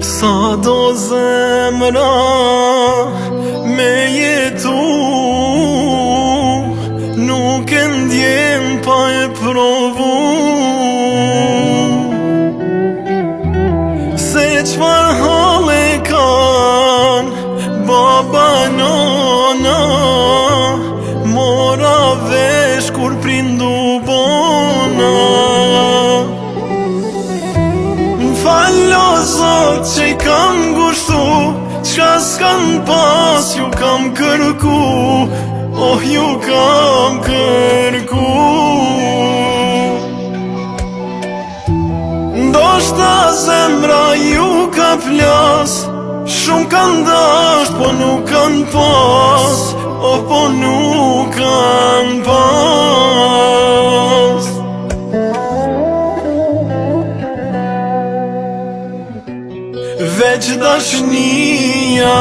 Sa do zemra me jetu, nuk e ndjen pa e provu. Se qfar hale kan baba nona, mora vesh kur prindu bona. M'fallo Zot që I kam gushtu, qka s'kan pas ju kam kërku, oh ju kam kërku. Ndoshta zemra ju ka plas, shumë kan dasht po nuk kan pas, oh po nuk kan pas. Veç dashnia